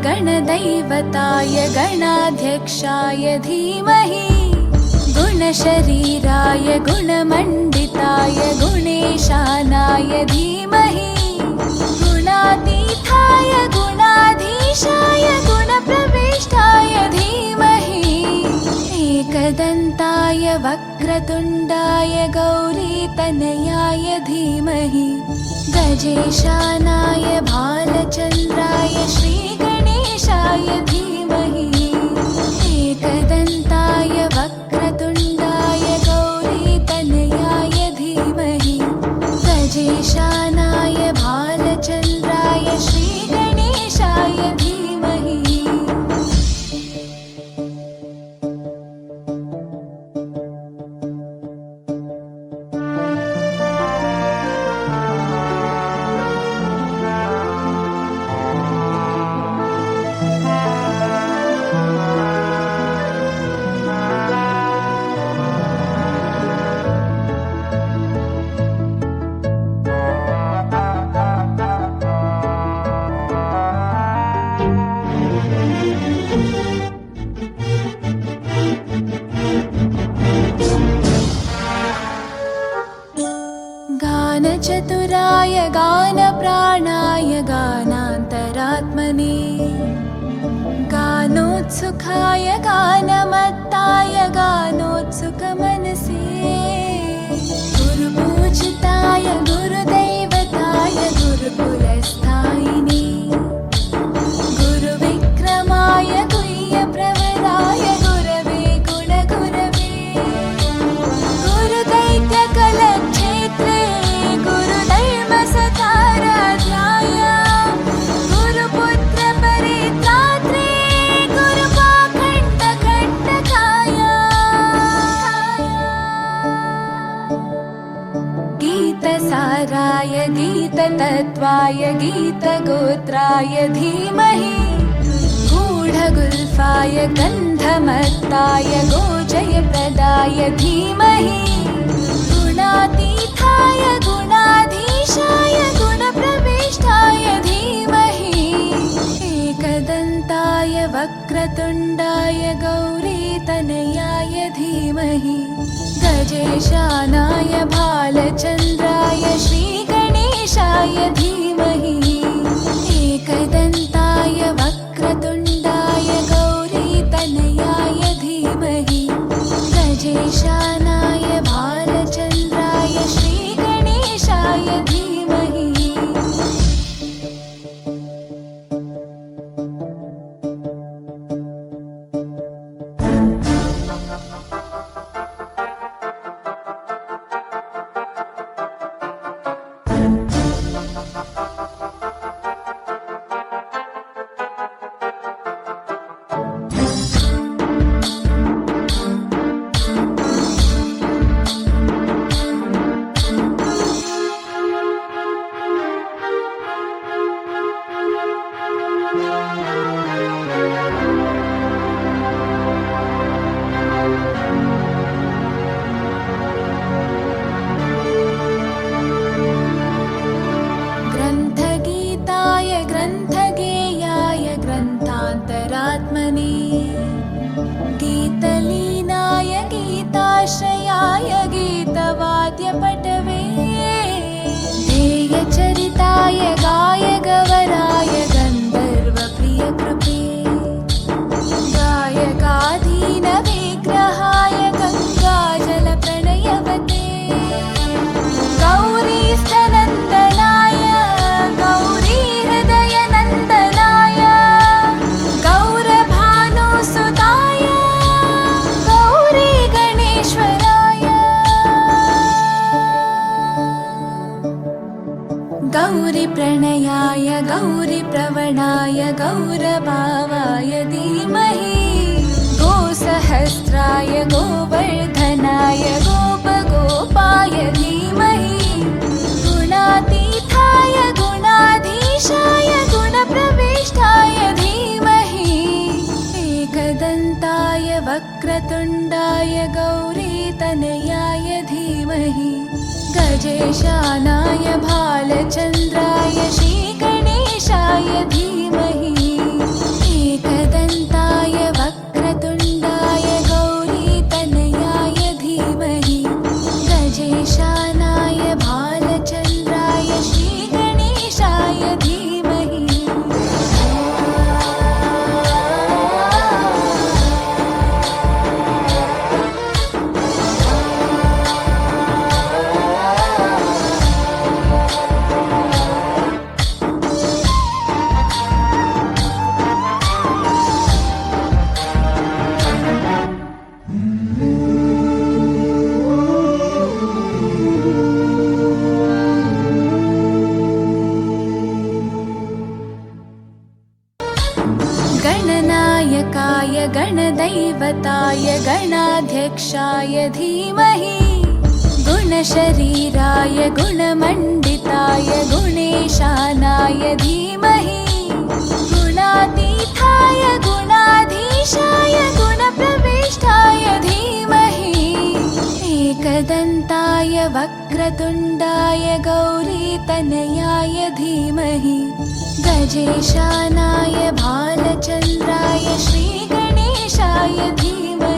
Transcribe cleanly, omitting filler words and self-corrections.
गणदैवताय गणाध्यक्षाय धीमहि गुणशरीराय गुणमण्डिताय गुणेशानाय धीमहि गुणातीताय गुणाधीशाय गुणप्रविष्टाय धीमहि एकदन्ताय वक्रतुण्डाय गौरीतनयाय धीमहि गजेशानाय भालचन्द्राय श्रीगणेशाय धीमहि एकदन्ताय वक्रतुण्डाय गौरीतनयाय धीमहि गजेशानाय भालचन्द्राय श्रीगणेशाय धीमहि। गानचतुराय गानप्राणाय गानान्तरात्मने गानोत्सुकाय गानमत्ताय गानोत्सुकमनसे गुरुपूजिताय गुरुदैवताय गुरुकुलस्थायिने गुरुविक्रमाय गुह्यप्रवराय गुरवे गुणगुरवे गुरुदैत्यकलक्षेत्रे गुरुधर्मसताराध्याय गुरुपुत्रपरित्रात्रे गुरुपाखण्डकण्टकाय गीतसाराय गीततत्त्वाय गीतगोत्राय धीमहि गूढगुल्फाय गन्धमत्ताय गोजयप्रदाय धीमहि गुणातीताय गुणाधीशाय गुणप्रविष्टाय धीमहि एकदन्ताय वक्रतुण्डाय गौरीतनयाय धीमहि गजेशानाय भालचन्द्राय श्रीगणेशाय धीमहि एकदन्ताय वक्रतुण्डाय गौरीतनयाय धीमहि गजेशानाय भालचन्द्राय श्रीगणेशाय धीमहि। ग्रन्थगीताय ग्रन्थगेयाय ग्रन्थान्तरात्मने गीतलीनाय गीताश्रयाय गीतवाद्यपटवे ध्येयचरिताय गायगवराय गन्धर्वप्रियकृपे गायकाधीनविग्रहाय गङ्गाजलप्रणयवते गौरीस्थनन्दनाय गौरीहृदयनन्दनाय गौरभानुसुताय गौरीगणेश्वराय गौरीप्रणयाय गौरीप्रवणाय गौरभावाय धीमहि गोसहस्राय गोवर्धनाय गोपगोपाय धीमहि गुणातीताय गुणाधीशाय गुणप्रविष्टाय धीमहि एकदन्ताय वक्रतुण्डाय गौरीतनयाय धीमहि गजेशानाय भालचन्द्राय श्रीगणेशाय धीमहि गजेशानाय भालचन्द्राय श्रीगणेशाय धीमहि गणनायकाय गणदैवताय गणाध्यक्षाय धीमहि गुणशरीराय गुणमण्डिताय गुणेशानाय धीमहि गुणातीताय गुणाधीशाय गुणप्रविष्टाय धीमहि एकदन्ताय वक्रतुण्डाय गौरीतनयाय धीमहि गजेशानाय भालचन्द्राय श्रीगणेशाय धीमहि